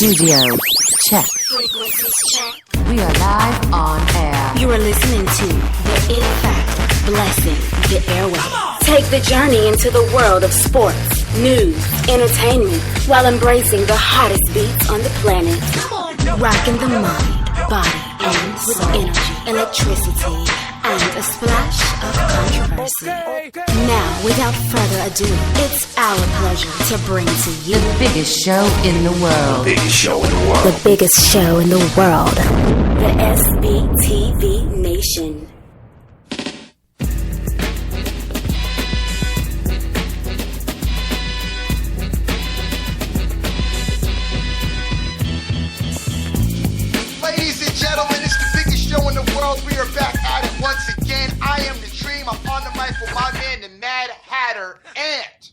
Studio check. Frequencies check. We are live on air. You are listening to the It Factor, blessing the airwaves. Take the journey into the world of sports, news, entertainment, while embracing the hottest beats on the planet. Rocking the mind, body, and with energy, electricity, and a splash of controversy. Now, without further ado, it's our pleasure to bring to you The biggest show in the world. the biggest show in the world, the SBTV Nation. Ladies and gentlemen, it's the biggest show in the world. We are back at it once again. I am the Dream. I'm on the mic with my man, the Mad Hatter. And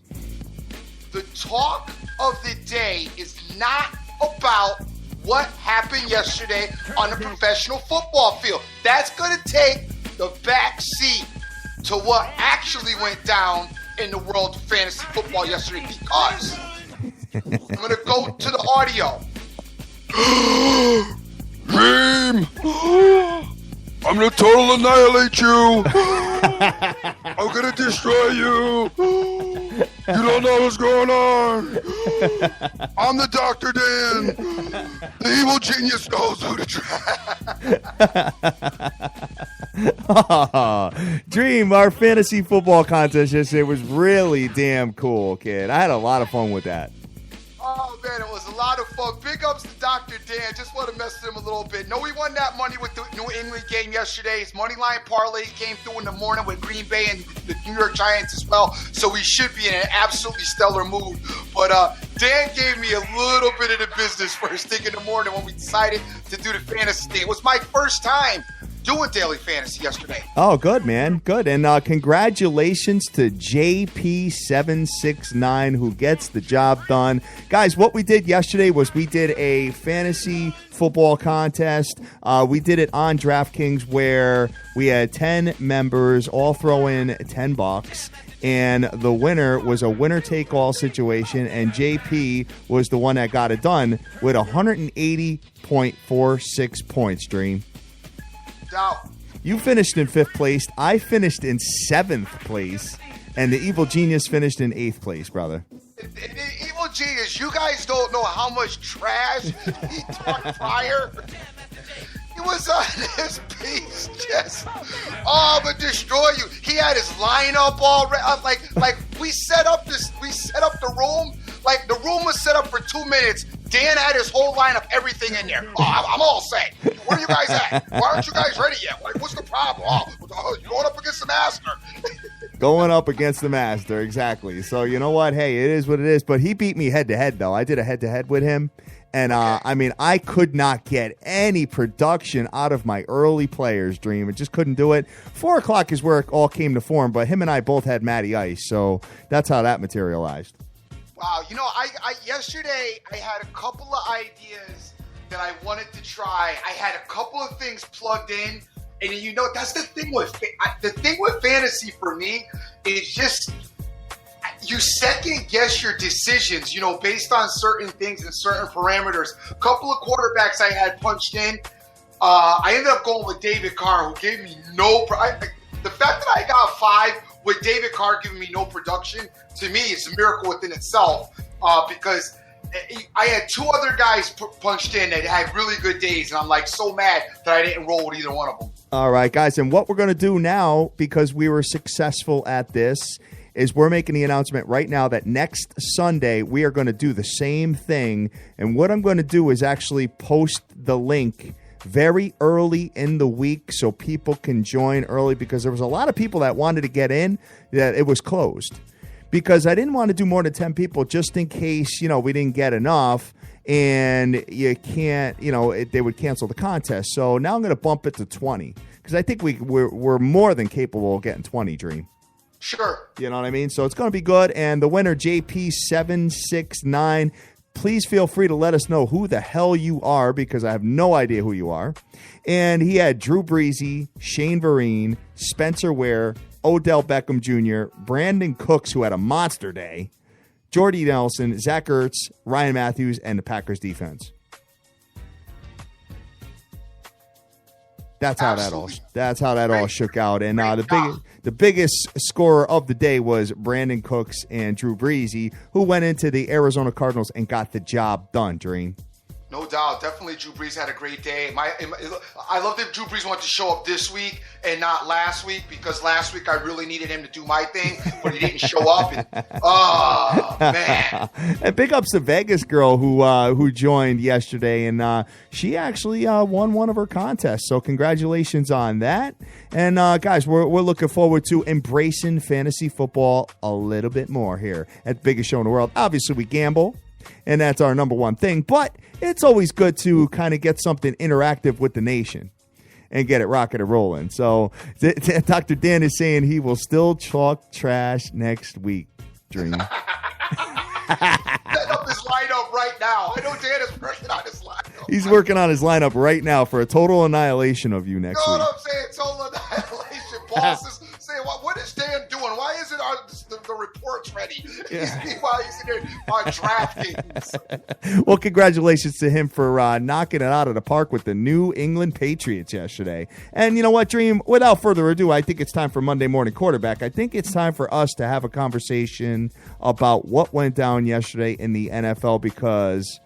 the talk of the day is not about what happened yesterday on the professional football field. That's going to take the back seat to what actually went down in the world of fantasy football yesterday, because I'm going to go to the audio. Dream! I'm gonna total annihilate you! I'm gonna destroy you! You don't know what's going on! I'm the Dr. Dan! The evil genius knows who to try! Dream, our fantasy football contest yesterday was really damn cool, kid. I had a lot of fun with that. Oh, man, it was a lot of fun. Big ups to Dr. Dan. Just want to mess with him a little bit. No, he won that money with the New England game yesterday. His money line parlay came through in the morning with Green Bay and the New York Giants as well. So we should be in an absolutely stellar mood. But Dan gave me a little bit of the business first thing in the morning when we decided to do the fantasy thing. It was my first time doing daily fantasy yesterday. Oh, good, man. Good. And congratulations to JP769 who gets the job done. Guys, what we did yesterday was we did a fantasy football contest. We did it on DraftKings where we had 10 members all throw in $10. And the winner was a winner-take-all situation, and JP was the one that got it done with 180.46 points, Dream. Now, You finished in 5th place. I finished in 7th place. And the Evil Genius finished in 8th place, brother. the evil genius, you guys don't know how much trash he talked prior. He was on his piece, just, I'm gonna destroy you. He had his lineup already. Like we set up the room. Like the room was set up for 2 minutes. Dan had his whole lineup, everything in there. Oh, I'm all set. Where are you guys at? Why aren't you guys ready yet? Like, what's the problem? Oh, you're going up against the master. Going up against the master, exactly. So you know what? Hey, it is what it is. But he beat me head-to-head, though. I did a head-to-head with him. And, I mean, I could not get any production out of my early players, Dream. It just couldn't do it. 4 o'clock is where it all came to form, but him and I both had Matty Ice, so that's how that materialized. Wow, you know, I yesterday I had a couple of ideas that I wanted to try. I had a couple of things plugged in, and you know that's the thing with fantasy for me is just you second guess your decisions, you know, based on certain things and certain parameters. A couple of quarterbacks I had punched in. I ended up going with David Carr, who gave me the fact that I got 5 with David Carr giving me no production, to me, it's a miracle within itself because I had 2 other guys punched in that had really good days, and I'm like so mad that I didn't roll with either one of them. All right, guys, and what we're going to do now, because we were successful at this, is we're making the announcement right now that next Sunday we are going to do the same thing, and what I'm going to do is actually post the link very early in the week so people can join early, because there was a lot of people that wanted to get in that it was closed, because I didn't want to do more than 10 people just in case, you know, we didn't get enough and you can't, you know, they would cancel the contest. So now I'm going to bump it to 20 because I think we're more than capable of getting 20, Dream. Sure. You know what I mean? So it's going to be good. And the winner, JP769, please feel free to let us know who the hell you are, because I have no idea who you are. And he had Drew Breezy, Shane Vereen, Spencer Ware, Odell Beckham Jr., Brandon Cooks, who had a monster day, Jordy Nelson, Zach Ertz, Ryan Matthews, and the Packers defense. That's how that all shook out. And job. the biggest scorer of the day was Brandon Cooks and Drew Brees, who went into the Arizona Cardinals and got the job done, Dream. No doubt. Definitely Drew Brees had a great day. I love that Drew Brees wanted to show up this week and not last week, because last week I really needed him to do my thing, but he didn't show up. Oh, man. And big ups to Vegas girl who joined yesterday, and she actually won one of her contests. So congratulations on that. And guys, we're looking forward to embracing fantasy football a little bit more here at the biggest show in the world. Obviously, we gamble, and that's our number one thing, but it's always good to kind of get something interactive with the nation and get it rocking and rolling. So Dr. Dan is saying he will still talk trash next week, Dream. Set up his lineup right now. I know Dan is working on his lineup. He's working on his lineup right now for a total annihilation of you next You know week. what I'm saying? Total annihilation. Boss is saying, what is Dan doing? Why isn't the reports ready? Yeah. Meanwhile, he's in there on DraftKings. Well, congratulations to him for knocking it out of the park with the New England Patriots yesterday. And you know what, Dream? Without further ado, I think it's time for Monday Morning Quarterback. I think it's time for us to have a conversation about what went down yesterday in the NFL, because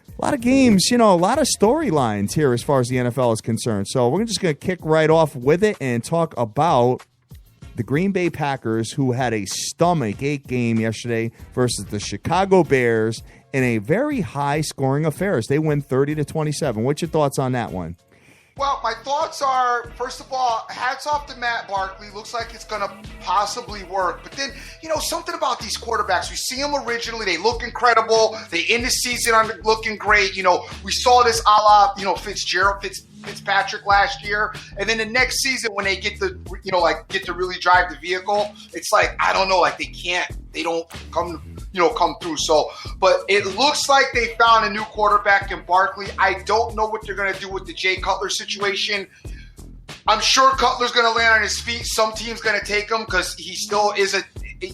a lot of games, a lot of storylines here as far as the NFL is concerned. So we're just going to kick right off with it and talk about the Green Bay Packers, who had a stomachache game yesterday versus the Chicago Bears in a very high-scoring affair as they win 30-27. What's your thoughts on that one? Well, my thoughts are, first of all, hats off to Matt Barkley. Looks like it's going to possibly work. But then, something about these quarterbacks. We see them originally. They look incredible. They end the season looking great. We saw this a la, Fitzpatrick last year. And then the next season when they get to really drive the vehicle, it's like, I don't know, they don't come through. So, but it looks like they found a new quarterback in Barkley. I don't know what they're going to do with the Jay Cutler situation. I'm sure Cutler's going to land on his feet. Some team's going to take him because he still is a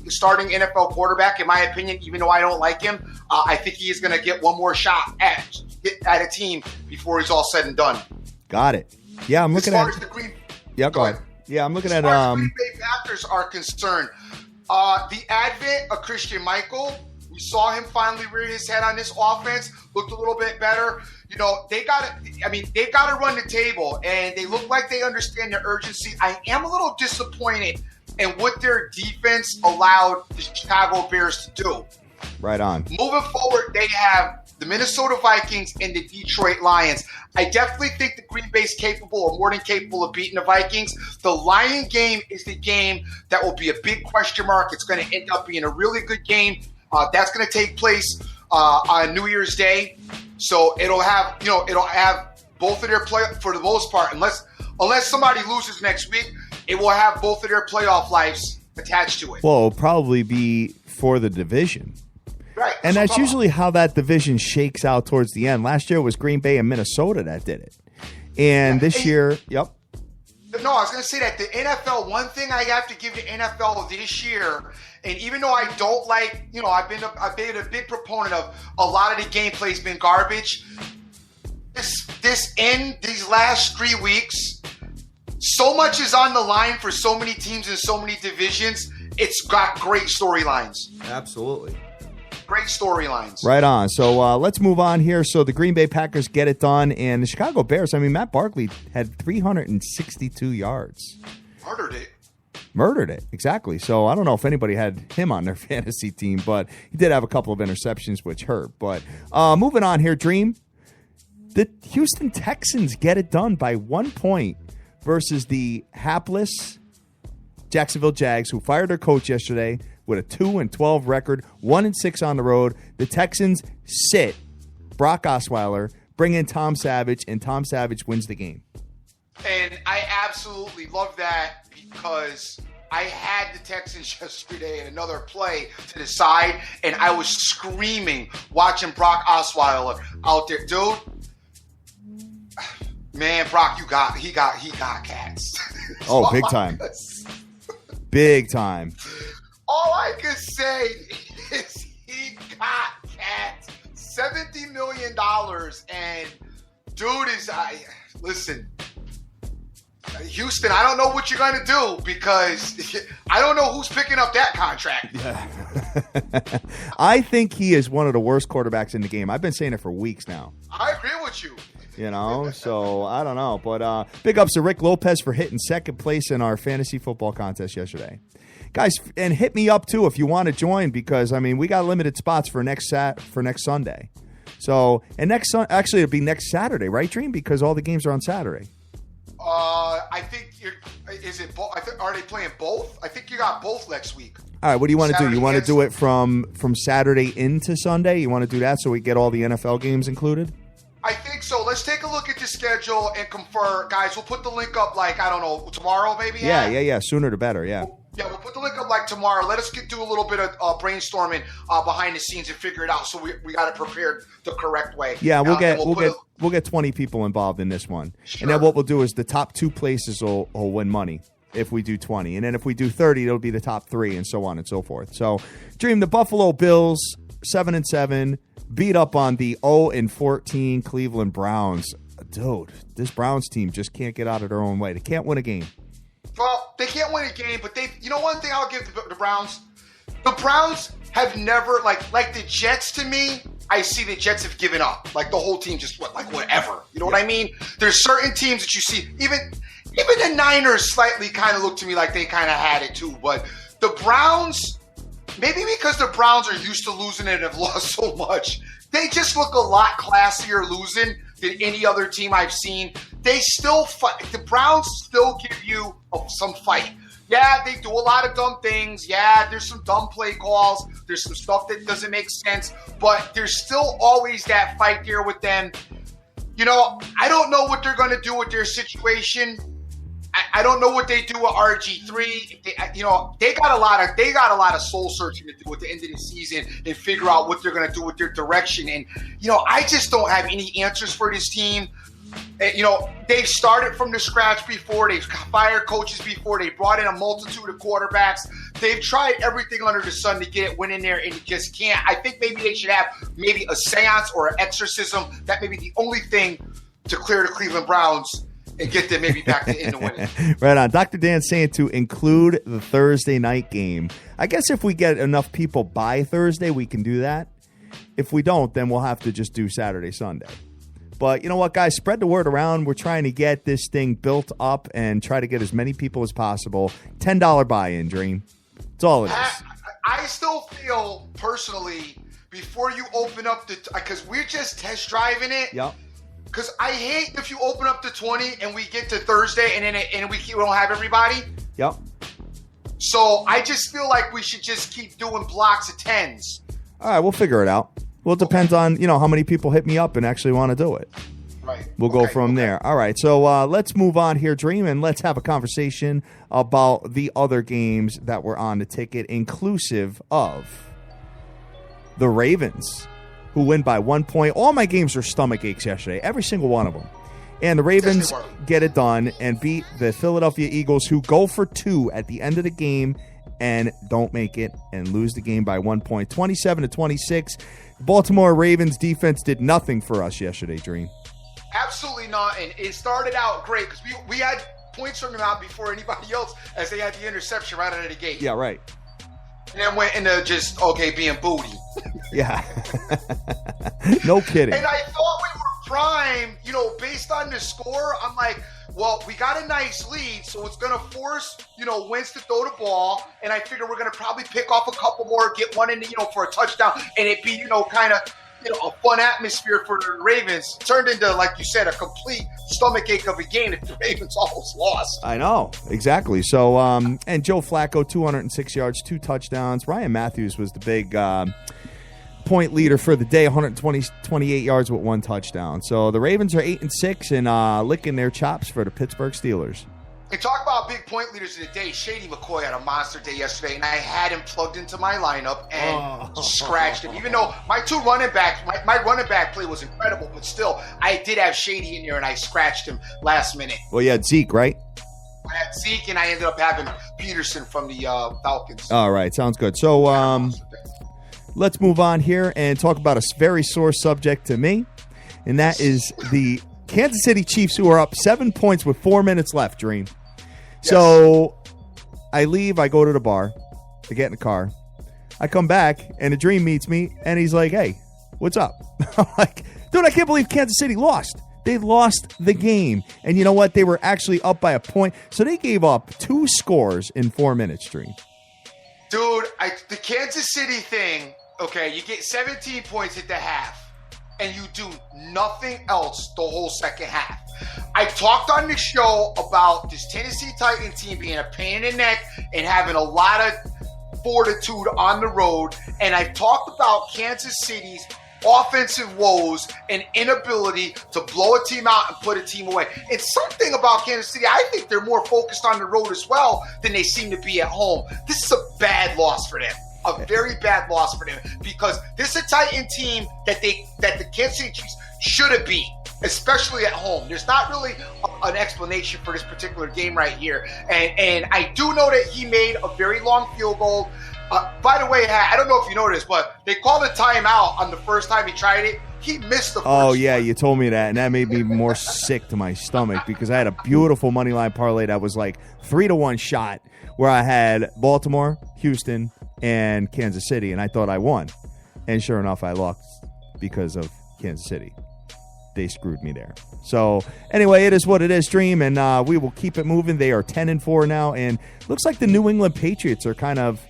starting NFL quarterback, in my opinion, even though I don't like him. I think he is going to get one more shot at a team before he's all said and done. Got it. Yeah, I'm looking at. Go ahead. Yeah, I'm looking at. As far as Green Bay Packers are concerned, the advent of Christian Michael, we saw him finally rear his head on this offense. Looked a little bit better. They've got to run the table, and they look like they understand the urgency. I am a little disappointed in what their defense allowed the Chicago Bears to do. Right on. Moving forward, they have the Minnesota Vikings and the Detroit Lions. I definitely think the Green Bay's capable, or more than capable, of beating the Vikings. The Lion game is the game that will be a big question mark. It's going to end up being a really good game. That's going to take place on New Year's Day. So it'll have both of their play for the most part, unless somebody loses next week, it will have both of their playoff lives attached to it. Well, it'll probably be for the division. Right. And that's usually how that division shakes out towards the end. Last year it was Green Bay and Minnesota that did it. And this year, yep. No, I was going to say that the NFL, one thing I have to give the NFL this year, and even though I don't like, I've been a big proponent of a lot of the gameplay's been garbage. These last 3 weeks, so much is on the line for so many teams in so many divisions. It's got great storylines. Absolutely. Great storylines. Right on. So let's move on here. So the Green Bay Packers get it done, and the Chicago Bears, Matt Barkley had 362 yards. Murdered it, exactly. So I don't know if anybody had him on their fantasy team, but he did have a couple of interceptions, which hurt. But moving on here, Dream. The Houston Texans get it done by 1 point versus the hapless Jacksonville Jags, who fired their coach yesterday with a 2-12 record, 1-6 on the road. The Texans sit Brock Osweiler, bring in Tom Savage, and Tom Savage wins the game. And I absolutely love that, because I had the Texans yesterday in another play to the side, and I was screaming watching Brock Osweiler out there. Dude, man, Brock, he got cats. Oh, big time. Big time. All I can say is he got cats. $70 million, and dude is listen. Houston, I don't know what you're going to do because I don't know who's picking up that contract. Yeah. I think he is one of the worst quarterbacks in the game. I've been saying it for weeks now. I agree with you. So I don't know. But big ups to Rick Lopez for hitting second place in our fantasy football contest yesterday. Guys, and hit me up, too, if you want to join because, we got limited spots for next Sunday. So, and actually, it'll be next Saturday, right, Dream? Because all the games are on Saturday. I think are they playing both? I think you got both next week. All right, what do you want to do? You want to do Saturday it from Saturday into Sunday? You want to do that so we get all the NFL games included? I think so. Let's take a look at the schedule and confer. Guys, we'll put the link up tomorrow maybe? Yeah. Sooner the better, yeah. Yeah, we'll put the link up tomorrow. Let us do a little bit of brainstorming behind the scenes and figure it out so we got it prepared the correct way. Yeah, we'll get 20 people involved in this one. Sure. And then what we'll do is the top 2 places will win money if we do 20. And then if we do 30, it'll be the top 3 and so on and so forth. So, Dream, the Buffalo Bills, 7-7, beat up on the 0-14 Cleveland Browns. Dude, this Browns team just can't get out of their own way. They can't win a game. Well, they can't win a game, but one thing I'll give the Browns. The Browns have never, like the Jets to me, I see the Jets have given up. Like the whole team just whatever. You know what I mean? There's certain teams that you see, even the Niners slightly kind of look to me like they kind of had it too. But the Browns, maybe because the Browns are used to losing and have lost so much, they just look a lot classier losing than any other team I've seen. They still fight. The Browns still give you some fight. Yeah, they do a lot of dumb things. Yeah, there's some dumb play calls. There's some stuff that doesn't make sense. But there's still always that fight there with them. I don't know what they're going to do with their situation. I don't know what they do with RG3. They got a lot of soul searching to do at the end of the season and figure out what they're going to do with their direction. And I just don't have any answers for this team. They've started from the scratch before. They've fired coaches before. They brought in a multitude of quarterbacks. They've tried everything under the sun to get it win in there, and it just can't. I think maybe they should have maybe a seance or an exorcism. That may be the only thing to clear the Cleveland Browns and get them maybe back to in the winning. Right on. Dr. Dan's saying to include the Thursday night game. I guess if we get enough people by Thursday, we can do that. If we don't, then we'll have to just do Saturday, Sunday. But you know what, guys? Spread the word around. We're trying to get this thing built up and try to get as many people as possible. $10 buy-in, Dream. That's all it is. I still feel, personally, before you open up because we're just test driving it. Yep. Because I hate if you open up to 20 and we get to Thursday and we don't have everybody. Yep. So I just feel like we should just keep doing blocks of 10s. All right, we'll figure it out. Well, it depends on, how many people hit me up and actually want to do it. Right. We'll go from there. All right, so let's move on here, Dream, and let's have a conversation about the other games that were on the ticket, inclusive of the Ravens, who win by 1 point. All my games were stomach aches yesterday, every single one of them. And the Ravens get it done and beat the Philadelphia Eagles, who go for 2 at the end of the game and don't make it and lose the game by 1 point, 27-26. Baltimore Ravens defense did nothing for us yesterday, Dream. Absolutely not. And it started out great because we had points from them out before anybody else as they had the interception right out of the gate. Yeah, right. And then went into just, being booty. Yeah. No kidding. And I thought we were prime, based on the score. I'm like, well, we got a nice lead, so it's going to force, Wentz to throw the ball. And I figure we're going to probably pick off a couple more, get one in, for a touchdown. And it be, kind of, a fun atmosphere for the Ravens. Turned into, like you said, a complete stomachache of a game that the Ravens almost lost. I know, exactly. So, and Joe Flacco, 206 yards, 2 touchdowns. Ryan Matthews was the big point leader for the day, 28 yards with 1 touchdown. So the Ravens are 8-6 and licking their chops for the Pittsburgh Steelers. And talk about big point leaders of the day. Shady McCoy had a monster day yesterday, and I had him plugged into my lineup and scratched him. Even though my 2 running backs, my running back play was incredible, but still, I did have Shady in there, and I scratched him last minute. Well, you had Zeke, right? I had Zeke, and I ended up having Peterson from the Falcons. All right, sounds good. So let's move on here and talk about a very sore subject to me, and that is the Kansas City Chiefs, who are up 7 points with 4 minutes left, Dream. Yes. So I leave. I go to the bar. I get in the car. I come back, and the Dream meets me, and he's like, hey, what's up? I'm like, dude, I can't believe Kansas City lost. They lost the game. And you know what? They were actually up by a point. So they gave up 2 scores in 4 minutes, Dream. Dude, the Kansas City thing, okay, you get 17 points at the half, and you do nothing else the whole second half. I talked on the show about this Tennessee Titan team being a pain in the neck and having a lot of fortitude on the road, and I've talked about Kansas City's offensive woes and inability to blow a team out and put a team away. It's something about Kansas City. I think they're more focused on the road as well than they seem to be at home. This is a bad loss for them. A very bad loss for them, because this is a Titan team that the Kansas City Chiefs should have beat, especially at home. There's not really an explanation for this particular game right here. And I do know that he made a very long field goal. By the way, I don't know if you know this, but they called a timeout on the first time he tried it. He missed the first one. You told me that, and that made me more sick to my stomach, because I had a beautiful money line parlay that was like 3-1 shot, where I had Baltimore, Houston, and Kansas City, and I thought I won. And sure enough, I lost because of Kansas City. They screwed me there. So anyway, it is what it is, Dream, and we will keep it moving. They are 10-4 now, and looks like the New England Patriots are kind of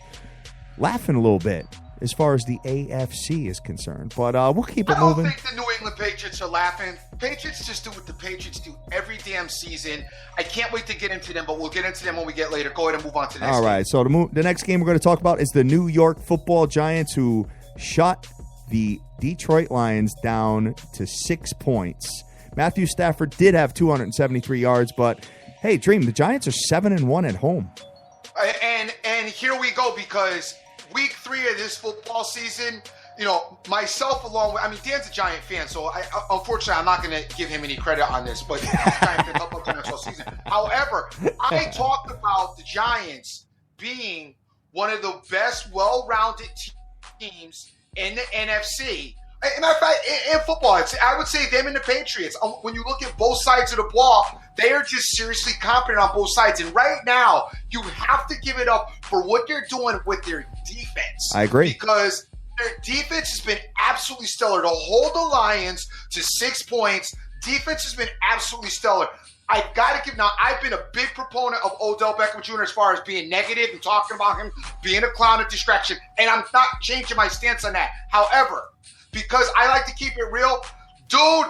laughing a little bit as far as the AFC is concerned. But we'll keep it moving. I don't think the New England Patriots are laughing. Patriots just do what the Patriots do every damn season. I can't wait to get into them, but we'll get into them when we get later. Go ahead and move on to the next game. All right, so the next game we're going to talk about is the New York Football Giants, who shut the Detroit Lions down to 6 points. Matthew Stafford did have 273 yards, but hey, Dream, the Giants are 7-1 at home. And here we go, because week 3 of this football season, myself along with, Dan's a Giant fan, so unfortunately I'm not going to give him any credit on this, but Giant fans up on all season. However, I talked about the Giants being one of the best well-rounded teams in the NFC. As a matter of fact, in football, I would say them and the Patriots. When you look at both sides of the ball, they are just seriously competent on both sides. And right now, you have to give it up for what they're doing with their defense. I agree. Because their defense has been absolutely stellar. To hold the Lions to 6 points, defense has been absolutely stellar. I've got to give now. I've been a big proponent of Odell Beckham Jr. as far as being negative and talking about him being a clown and distraction, and I'm not changing my stance on that. However, because I like to keep it real, dude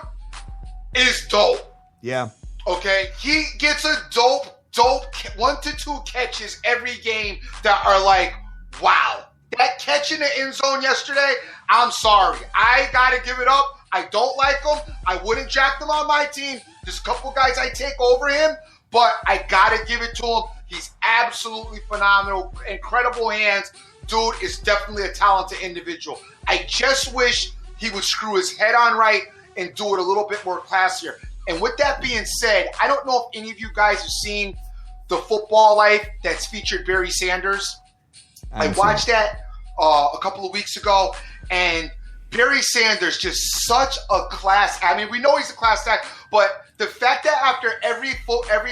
is dope. Yeah. Okay, he gets a dope 1 to 2 catches every game that are like, wow. That catch in the end zone yesterday, I'm sorry. I got to give it up. I don't like him. I wouldn't draft him on my team. There's a couple guys I take over him, but I got to give it to him. He's absolutely phenomenal. Incredible hands. Dude is definitely a talented individual. I just wish he would screw his head on right and do it a little bit more classier. And with that being said, I don't know if any of you guys have seen The Football Life that's featured Barry Sanders. I watched that a couple of weeks ago, and Barry Sanders, just such a class. We know he's a class act, but the fact that after every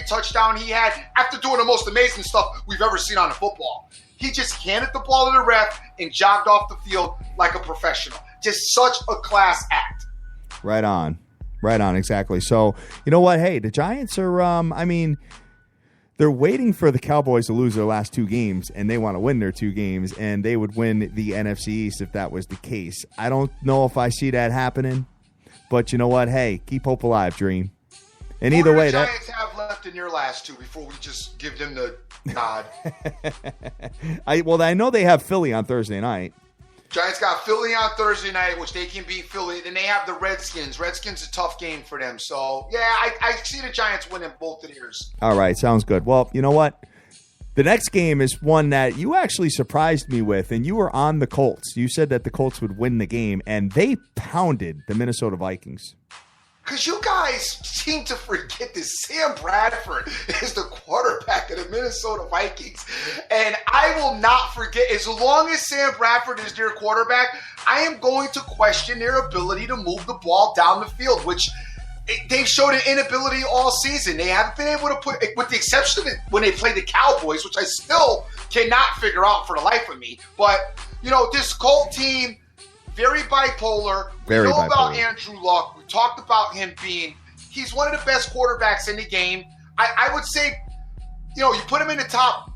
touchdown he had, after doing the most amazing stuff we've ever seen on a football, he just handed the ball to the ref and jogged off the field like a professional. Just such a class act. Right on, exactly. So, you know what? Hey, the Giants are, they're waiting for the Cowboys to lose their last 2 games, and they want to win their 2 games, and they would win the NFC East if that was the case. I don't know if I see that happening, but you know what? Hey, keep hope alive, Dream. And either way, the Giants have left in your last 2 before we just give them the nod. I know they have Philly on Thursday night. Giants got Philly on Thursday night, which they can beat Philly. Then they have the Redskins. Redskins a tough game for them. So, yeah, I see the Giants winning both of theirs. All right, sounds good. Well, you know what? The next game is one that you actually surprised me with, and you were on the Colts. You said that the Colts would win the game, and they pounded the Minnesota Vikings. Because you guys seem to forget that Sam Bradford is the quarterback of the Minnesota Vikings. And I will not forget, as long as Sam Bradford is their quarterback, I am going to question their ability to move the ball down the field, which they've showed an inability all season. They haven't been able to put, with the exception of when they played the Cowboys, which I still cannot figure out for the life of me. But, this Colt team, very bipolar. We know about Andrew Luck. We talked about him he's one of the best quarterbacks in the game. I would say, you put him in the top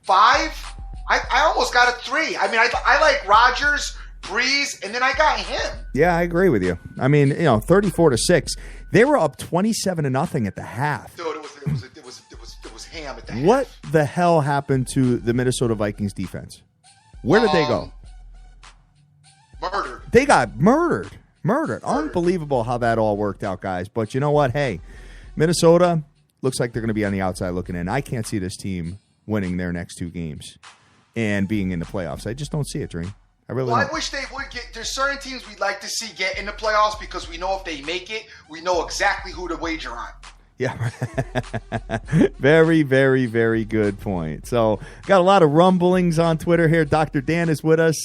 5. I almost got a 3. I mean, I like Rodgers, Breeze, and then I got him. Yeah, I agree with you. I mean, 34-6. They were up 27-0 at the half. Dude, it was ham at the half. What the hell happened to the Minnesota Vikings defense? Where did they go? Murdered. They got murdered. Unbelievable how that all worked out, guys. But you know what? Hey, Minnesota looks like they're going to be on the outside looking in. I can't see this team winning their next 2 games and being in the playoffs. I just don't see it, Dream. I really don't. I wish they would get. There's certain teams we'd like to see get in the playoffs because we know if they make it, we know exactly who to wager on. Yeah. Very, very, very good point. So, got a lot of rumblings on Twitter here. Dr. Dan is with us.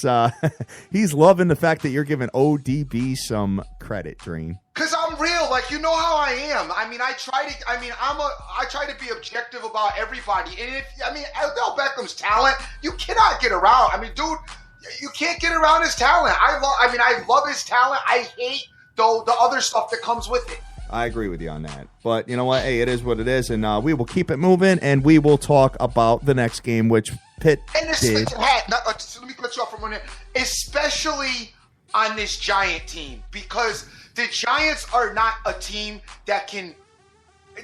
He's loving the fact that you're giving ODB some credit, Dream. Because I'm real. Like, you know how I am. I mean, I try to be objective about everybody. And Odell Beckham's talent, you cannot get around. I mean, dude, you can't get around his talent. I love his talent. I hate, though, the other stuff that comes with it. I agree with you on that. But you know what? Hey, it is what it is, and we will keep it moving, and we will talk about the next game, which Pitt did. Let me cut you off for a minute. Especially on this Giant team, because the Giants are not a team that can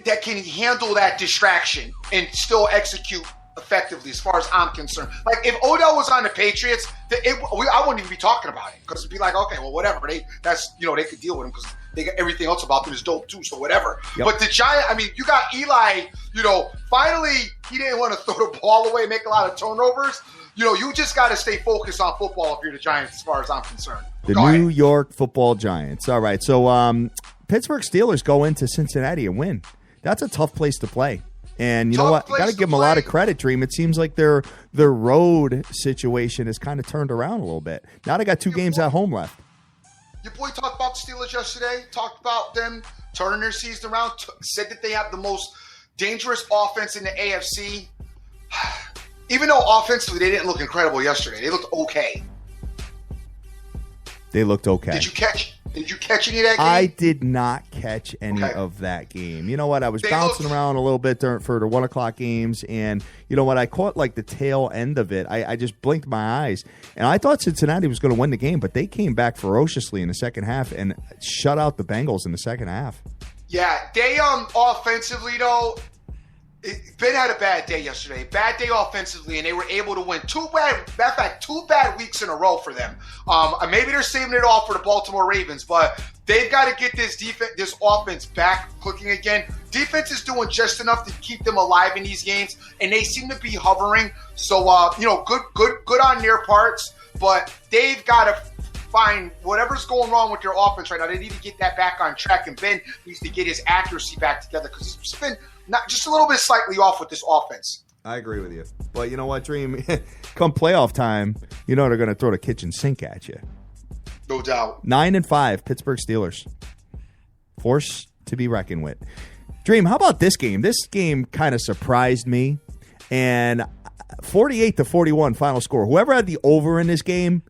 handle that distraction and still execute effectively, as far as I'm concerned. Like, if Odell was on the Patriots, I wouldn't even be talking about it, because it'd be like, okay, well, whatever. They could deal with him because they got everything else about them is dope too, so whatever. Yep. But the Giant, you got Eli, finally he didn't want to throw the ball away, make a lot of turnovers. You just got to stay focused on football if you're the Giants, as far as I'm concerned. The New York Football Giants. All right, so Pittsburgh Steelers go into Cincinnati and win. That's a tough place to play. And you know what? You got to give them a lot of credit, Dream. It seems like their road situation has kind of turned around a little bit. Now they got 2 games at home left. Your boy talked about the Steelers yesterday, talked about them turning their season around, said that they have the most dangerous offense in the AFC. Even though offensively they didn't look incredible yesterday. They looked okay. They looked okay. Did you catch any of that game? I did not catch any of that game. You know what? I was bouncing around a little bit for the 1 o'clock games, and you know what? I caught like the tail end of it. I just blinked my eyes, and I thought Cincinnati was going to win the game, but they came back ferociously in the second half and shut out the Bengals in the second half. Yeah, they offensively though. Ben had a bad day yesterday. Bad day offensively, and they were able to win 2 bad weeks in a row for them. Maybe they're saving it all for the Baltimore Ravens, but they've got to get this offense back clicking again. Defense is doing just enough to keep them alive in these games, and they seem to be hovering. So, good on their parts, but they've got to find whatever's going wrong with their offense right now. They need to get that back on track, and Ben needs to get his accuracy back together because he's been not just a little bit slightly off with this offense. I agree with you. But you know what, Dream? Come playoff time, they're going to throw the kitchen sink at you. No doubt. 9-5, Pittsburgh Steelers. Force to be reckoned with. Dream, how about this game? This game kind of surprised me. And 48-41 final score. Whoever had the over in this game,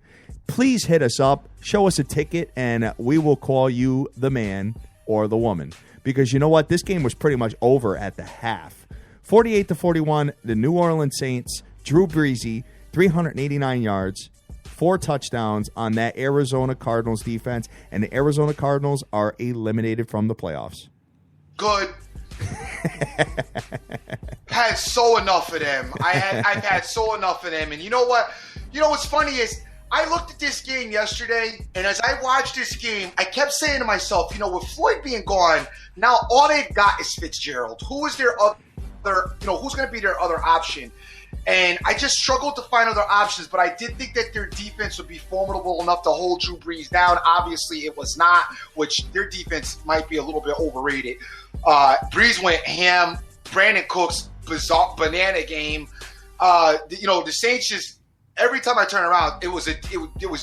please hit us up, show us a ticket, and we will call you the man or the woman. Because you know what? This game was pretty much over at the half. 48-41, the New Orleans Saints, Drew Brees, 389 yards, 4 touchdowns on that Arizona Cardinals defense, and the Arizona Cardinals are eliminated from the playoffs. Good. Had so enough of them. I've had so enough of them. And you know what? What's funny is I looked at this game yesterday, and as I watched this game, I kept saying to myself, with Floyd being gone, now all they've got is Fitzgerald. Who is their other, who's going to be their other option? And I just struggled to find other options, but I did think that their defense would be formidable enough to hold Drew Brees down. Obviously, it was not, which their defense might be a little bit overrated. Brees went ham. Brandon Cooks, bizarre banana game. The Saints just, every time I turn around, it was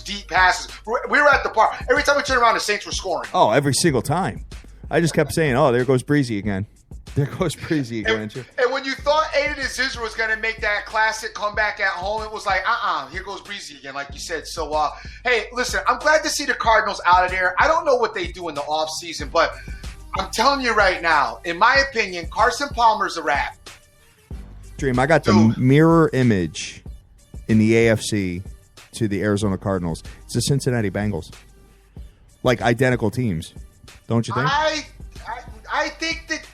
deep passes. We were at the park. Every time we turned around, the Saints were scoring. Oh, every single time. I just kept saying, "Oh, there goes Breezy again. There goes Breezy again." And when you thought Aiden Azizer was going to make that classic comeback at home, it was like, here goes Breezy again, like you said. So, hey, listen, I'm glad to see the Cardinals out of there. I don't know what they do in the offseason, but I'm telling you right now, in my opinion, Carson Palmer's a wrap. Dream, I got the mirror image in the AFC to the Arizona Cardinals. It's the Cincinnati Bengals. Like identical teams. Don't you think? I think that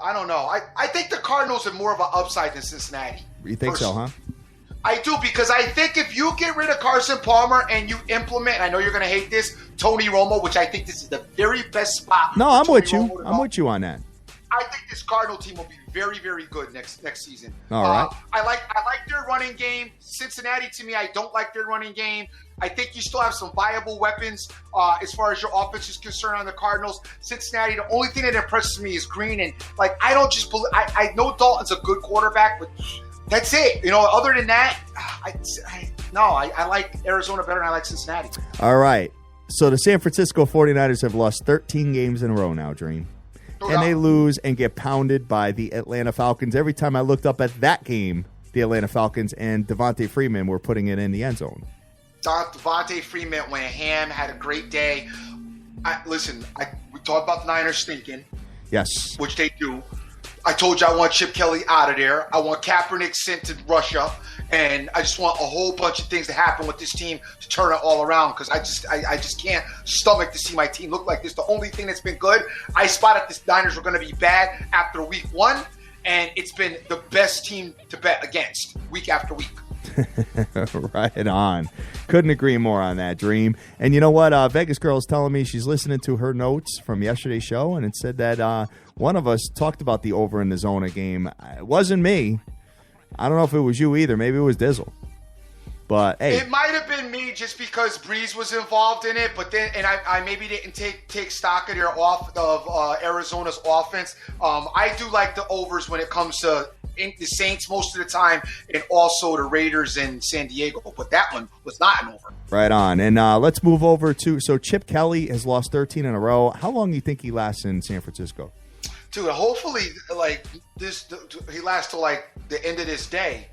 I don't know. I think the Cardinals are more of an upside than Cincinnati. You think so, huh? I do, because I think if you get rid of Carson Palmer and you implement, and I know you're going to hate this, Tony Romo, which I think this is the very best spot. No, I'm with you. I'm with you on that. I think this Cardinal team will be very, very good next season. All right. I like their running game. Cincinnati, to me, I don't like their running game. I think you still have some viable weapons as far as your offense is concerned on the Cardinals. Cincinnati, the only thing that impresses me is Green, and like I don't just believe. I know Dalton's a good quarterback, but that's it. Other than that, I like Arizona better than I like Cincinnati. All right. So the San Francisco 49ers have lost 13 games in a row now, Dream. And they lose and get pounded by the Atlanta Falcons. Every time I looked up at that game, the Atlanta Falcons and Devontae Freeman were putting it in the end zone. Devontae Freeman went ham, had a great day. We talked about the Niners stinking. Yes. Which they do. I told you I want Chip Kelly out of there. I want Kaepernick sent to Russia. And I just want a whole bunch of things to happen with this team to turn it all around, because I just can't stomach to see my team look like this. The only thing that's been good, I spotted the Niners were going to be bad after week 1, and it's been the best team to bet against week after week. Right on. Couldn't agree more on that, Dream. And you know what? Vegas Girl is telling me she's listening to her notes from yesterday's show, and it said that one of us talked about the over in the Zona game. It wasn't me. I don't know if it was you either. Maybe it was Dizzle. But hey, it might have been me just because Breeze was involved in it. But then, and I maybe didn't take stock of Arizona's offense. I do like the overs when it comes to the Saints most of the time, and also the Raiders in San Diego. But that one was not an over. Right on. And let's move over to Chip Kelly has lost 13 in a row. How long do you think he lasts in San Francisco? Dude, hopefully, he lasts till the end of this day.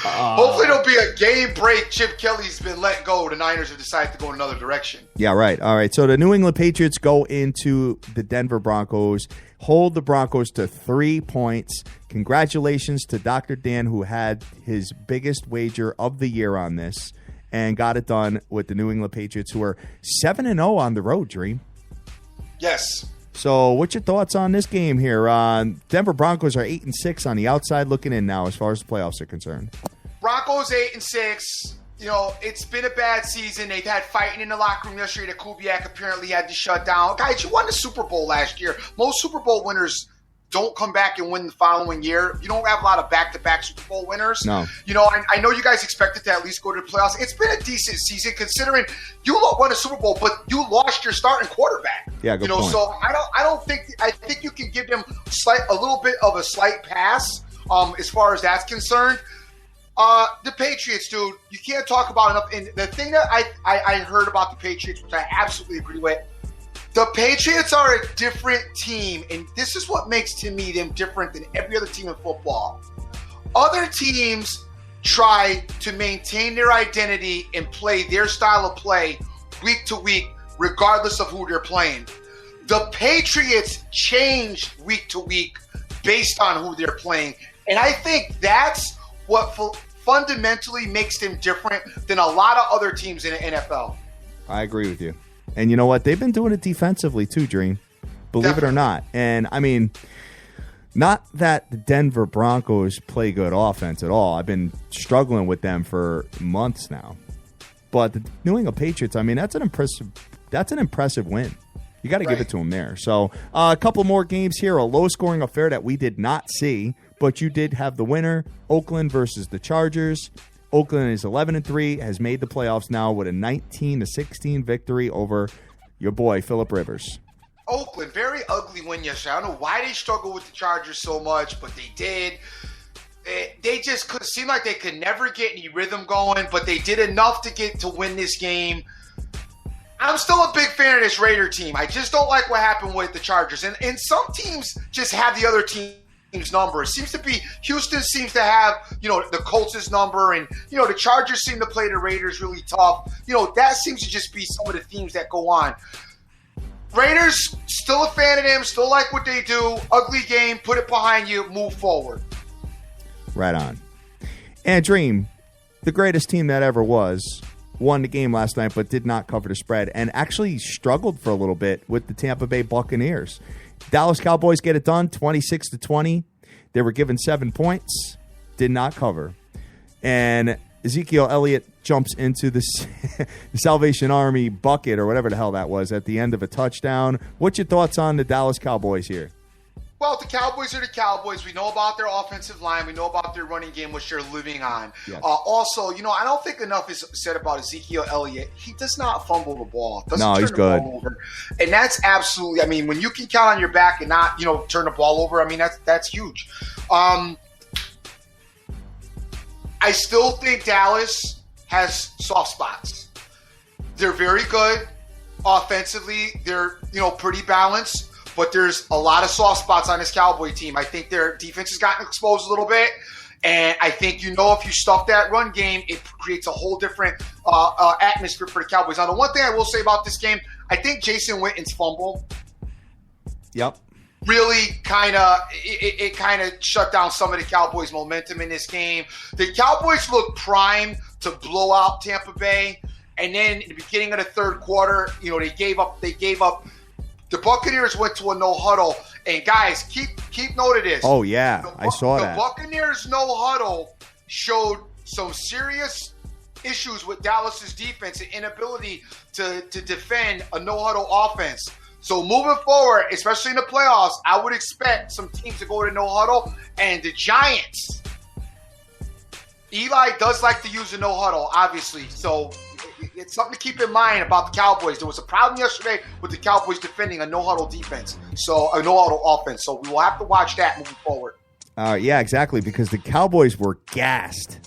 Hopefully, there'll be a game break. Chip Kelly's been let go. The Niners have decided to go in another direction. Yeah, right. All right. So the New England Patriots go into the Denver Broncos, hold the Broncos to 3 points. Congratulations to Dr. Dan, who had his biggest wager of the year on this and got it done with the New England Patriots, who are 7-0 on the road, Dream. Yes. So what's your thoughts on this game here? Denver Broncos are 8-6 on the outside looking in now as far as the playoffs are concerned. Broncos 8-6. It's been a bad season. They've had fighting in the locker room yesterday that Kubiak apparently had to shut down. Guys, you won the Super Bowl last year. Most Super Bowl winners don't come back and win the following year. You don't have a lot of back-to-back Super Bowl winners. No. I know you guys expected to at least go to the playoffs. It's been a decent season considering you won a Super Bowl, but you lost your starting quarterback. Yeah, good point. So I think you can give them a little bit of a slight pass as far as that's concerned. The Patriots, dude, you can't talk about enough. And the thing that I heard about the Patriots, which I absolutely agree with, the Patriots are a different team, and this is what makes, to me, them different than every other team in football. Other teams try to maintain their identity and play their style of play week to week, regardless of who they're playing. The Patriots change week to week based on who they're playing, and I think that's what fundamentally makes them different than a lot of other teams in the NFL. I agree with you. And you know what? They've been doing it defensively too, Dream. Believe it or not. And, I mean, not that the Denver Broncos play good offense at all. I've been struggling with them for months now. But the New England Patriots, I mean, that's an impressive win. You got to give it to them there. So a couple more games here. A low-scoring affair that we did not see, but you did have the winner, Oakland versus the Chargers. Oakland is 11-3, has made the playoffs now with a 19-16 victory over your boy, Phillip Rivers. Oakland, very ugly win yesterday. I don't know why they struggled with the Chargers so much, but they did. they just could seem like they could never get any rhythm going, but they did enough to win this game. I'm still a big fan of this Raider team. I just don't like what happened with the Chargers. And some teams just have the other team's number. It seems to be Houston seems to have, the Colts' number, and, the Chargers seem to play the Raiders really tough. That seems to just be some of the themes that go on. Raiders, still a fan of them, still like what they do. Ugly game, put it behind you, move forward. Right on. And Dream, the greatest team that ever was, won the game last night but did not cover the spread and actually struggled for a little bit with the Tampa Bay Buccaneers. Dallas Cowboys get it done 26-20. They were given 7 points, did not cover. And Ezekiel Elliott jumps into the Salvation Army bucket or whatever the hell that was at the end of a touchdown. What's your thoughts on the Dallas Cowboys here? Well, the Cowboys are the Cowboys. We know about their offensive line. We know about their running game, which they're living on. Yes. Also, I don't think enough is said about Ezekiel Elliott. He does not fumble the ball. He's good. Over. And that's absolutely, when you can count on your back and not, turn the ball over, that's huge. I still think Dallas has soft spots. They're very good offensively. They're, pretty balanced. But there's a lot of soft spots on this Cowboy team. I think their defense has gotten exposed a little bit. And I think, if you stuff that run game, it creates a whole different atmosphere for the Cowboys. Now, the one thing I will say about this game, I think Jason Witten's fumble really kind of shut down some of the Cowboys' momentum in this game. The Cowboys looked primed to blow out Tampa Bay. And then in the beginning of the third quarter, they gave up. The Buccaneers went to a no-huddle. And, guys, keep note of this. Oh, yeah. I saw that. The Buccaneers no-huddle showed some serious issues with Dallas's defense and inability to defend a no-huddle offense. So, moving forward, especially in the playoffs, I would expect some teams to go to no-huddle. And the Giants, Eli does like to use a no-huddle, obviously. So, it's something to keep in mind about the Cowboys. There was a problem yesterday with the Cowboys defending a no-huddle defense, a no-huddle offense. So we will have to watch that moving forward. Yeah, exactly, because the Cowboys were gassed.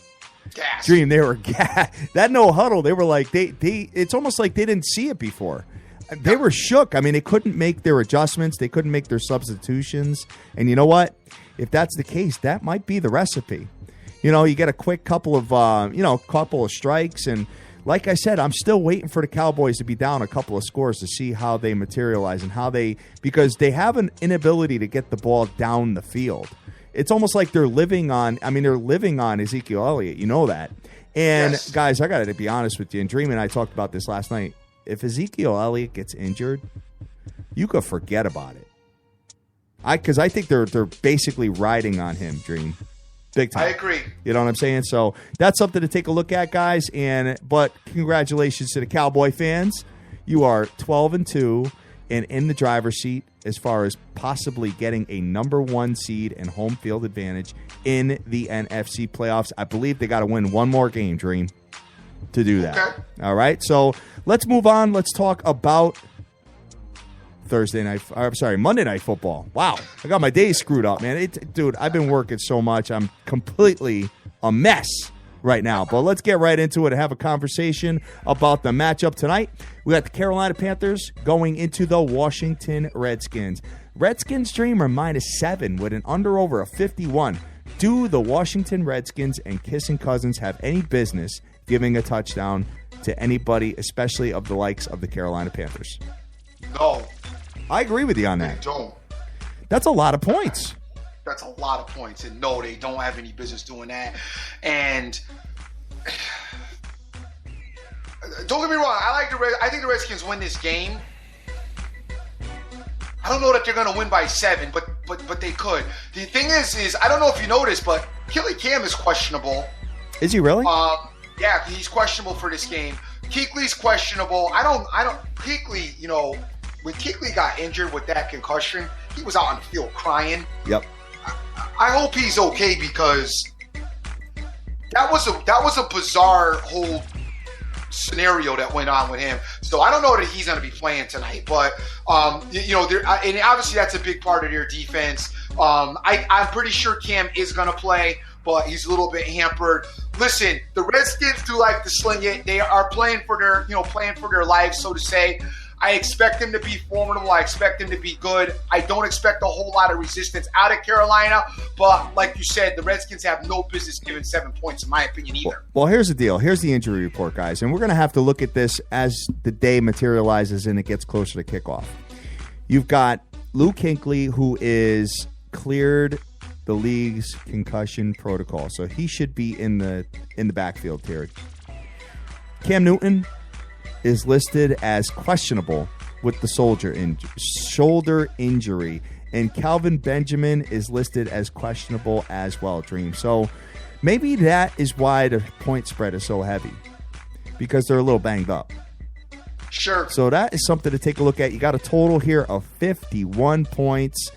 Dream, they were gassed. That no-huddle, they were like, it's almost like they didn't see it before. They were shook. They couldn't make their adjustments. They couldn't make their substitutions. And you know what? If that's the case, that might be the recipe. You get a quick couple of strikes, and like I said, I'm still waiting for the Cowboys to be down a couple of scores to see how they materialize and because they have an inability to get the ball down the field. It's almost like they're living on Ezekiel Elliott. You know that. And yes. Guys, I got to be honest with you, and Dream and I talked about this last night. If Ezekiel Elliott gets injured, you could forget about it. Because I think they're basically riding on him, Dream. Big time. I agree. You know what I'm saying? So that's something to take a look at, guys. But congratulations to the Cowboy fans. You are 12-2 and in the driver's seat as far as possibly getting a number 1 seed and home field advantage in the NFC playoffs. I believe they got to win one more game, Dream, to do that. Okay. All right. So let's move on. Let's talk about Monday Night Football. Wow. I got my days screwed up, man. Dude, I've been working so much. I'm completely a mess right now. But let's get right into it and have a conversation about the matchup tonight. We got the Carolina Panthers going into the Washington Redskins. Redskins Dream are -7 with an under over of 51. Do the Washington Redskins and Kissing Cousins have any business giving a touchdown to anybody, especially of the likes of the Carolina Panthers? No. I agree with you on that. They don't. That's a lot of points. That's a lot of points. And no, they don't have any business doing that. And don't get me wrong. I think the Redskins win this game. I don't know that they're going to win by 7, but they could. The thing is I don't know if you noticed, but Killy Cam is questionable. Is he really? Yeah, he's questionable for this game. Kuechly's questionable. Kuechly, when Kuechly got injured with that concussion, he was out on the field crying. Yep. I hope he's okay because that was a bizarre whole scenario that went on with him. So I don't know that he's going to be playing tonight, but and obviously that's a big part of their defense. I'm pretty sure Cam is going to play. but he's a little bit hampered. Listen, the Redskins do like to sling it. They are playing for their lives, so to say. I expect them to be formidable. I expect them to be good. I don't expect a whole lot of resistance out of Carolina, but like you said, the Redskins have no business giving 7 points, in my opinion, either. Well, here's the deal. Here's the injury report, guys, and we're going to have to look at this as the day materializes and it gets closer to kickoff. You've got Luke Hinckley, who is cleared the league's concussion protocol, so he should be in the backfield here. Cam Newton is listed as questionable with the shoulder injury, and Calvin Benjamin is listed as questionable as well, Dream. So maybe that is why the point spread is so heavy, because they're a little banged up. Sure. So that is something to take a look at. You got a total here of 51 points.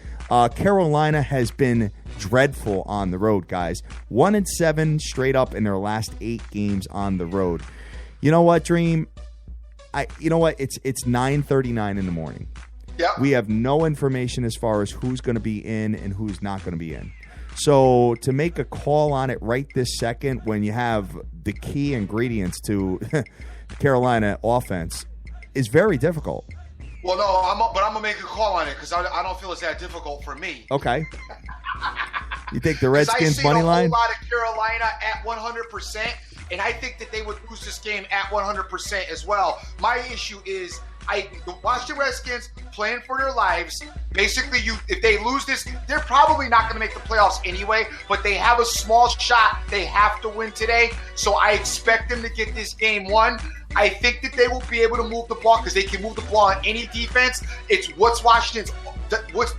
Carolina has been dreadful on the road, guys. 1-7 straight up in their last 8 games on the road. You know what, Dream? It's 9:39 in the morning. Yep. We have no information as far as who's going to be in and who's not going to be in. So to make a call on it right this second, when you have the key ingredients to the Carolina offense, is very difficult. Well, no, but I'm going to make a call on it because I don't feel it's that difficult for me. Okay. You take the Redskins money line? I see a whole lot of Carolina at 100%, and I think that they would lose this game at 100% as well. My issue is the Washington Redskins playing for their lives. Basically, if they lose this, they're probably not going to make the playoffs anyway, but they have a small shot. They have to win today, so I expect them to get this game won. I think that they will be able to move the ball because they can move the ball on any defense. It's what's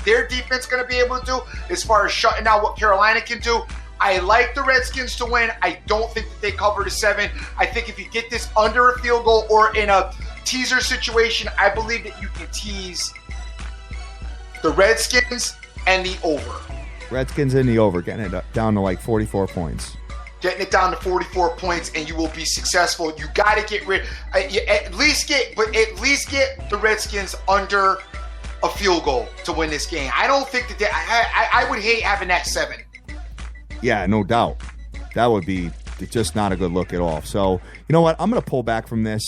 their defense going to be able to do as far as shutting out what Carolina can do. I like the Redskins to win. I don't think that they cover the 7. I think if you get this under a field goal or in a teaser situation, I believe that you can tease the Redskins and the over. Redskins in the over, getting it down to like 44 points. Getting it down to 44 points, and you will be successful. You got to get rid. At least get the Redskins under a field goal to win this game. I don't think that I would hate having that 7. Yeah, no doubt. That would be just not a good look at all. So, you know what? I'm going to pull back from this.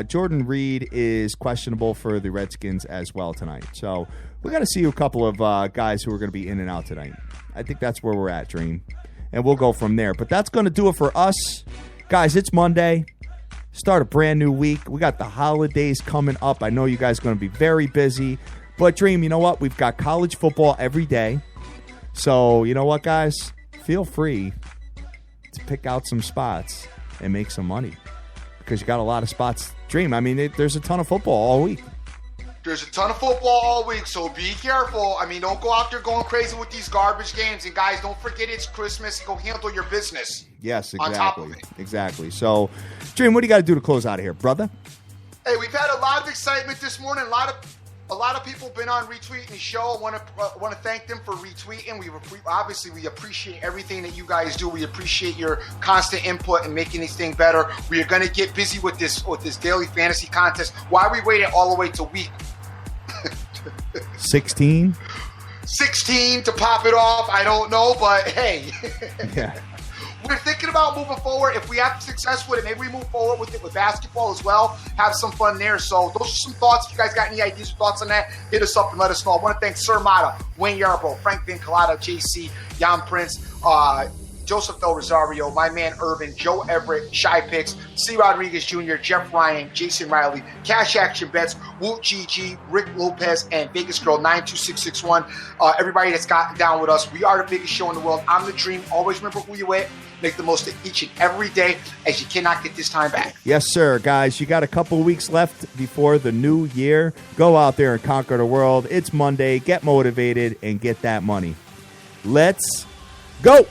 Jordan Reed is questionable for the Redskins as well tonight. So, we got to see a couple of guys who are going to be in and out tonight. I think that's where we're at, Dream. And we'll go from there. But that's going to do it for us. Guys, it's Monday. Start a brand new week. We got the holidays coming up. I know you guys are going to be very busy. But, Dream, you know what? We've got college football every day. So, you know what, guys? Feel free to pick out some spots and make some money because you got a lot of spots. Dream, I mean, there's a ton of football all week. There's a ton of football all week, so be careful. I mean, don't go out there going crazy with these garbage games. And, guys, don't forget it's Christmas. Go handle your business. Yes, exactly. On top of it. Exactly. So, Dream, what do you got to do to close out of here, brother? Hey, we've had a lot of excitement this morning. A lot of people been on retweeting the show. I want to thank them for retweeting. We appreciate everything that you guys do. We appreciate your constant input and making these things better. We are going to get busy with this daily fantasy contest. Why we waited all the way to week 16 to pop it off? I don't know, but hey. Yeah. We're thinking about moving forward. If we have success with it, maybe we move forward with it with basketball as well. Have some fun there. So those are some thoughts. If you guys got any ideas or thoughts on that, hit us up and let us know. I want to thank Sir Mata, Wayne Yarbrough, Frank Vincalata, JC, Jan Prince, Joseph Del Rosario, my man Irvin, Joe Everett, Shy Picks, C. Rodriguez Jr., Jeff Ryan, Jason Riley, Cash Action Bets, Woot GG, Rick Lopez, and Vegas Girl 92661. Everybody that's gotten down with us, we are the biggest show in the world. I'm the Dream. Always remember who you with. Make the most of each and every day, as you cannot get this time back. Yes, sir. Guys, you got a couple weeks left before the new year. Go out there and conquer the world. It's Monday. Get motivated and get that money. Let's go.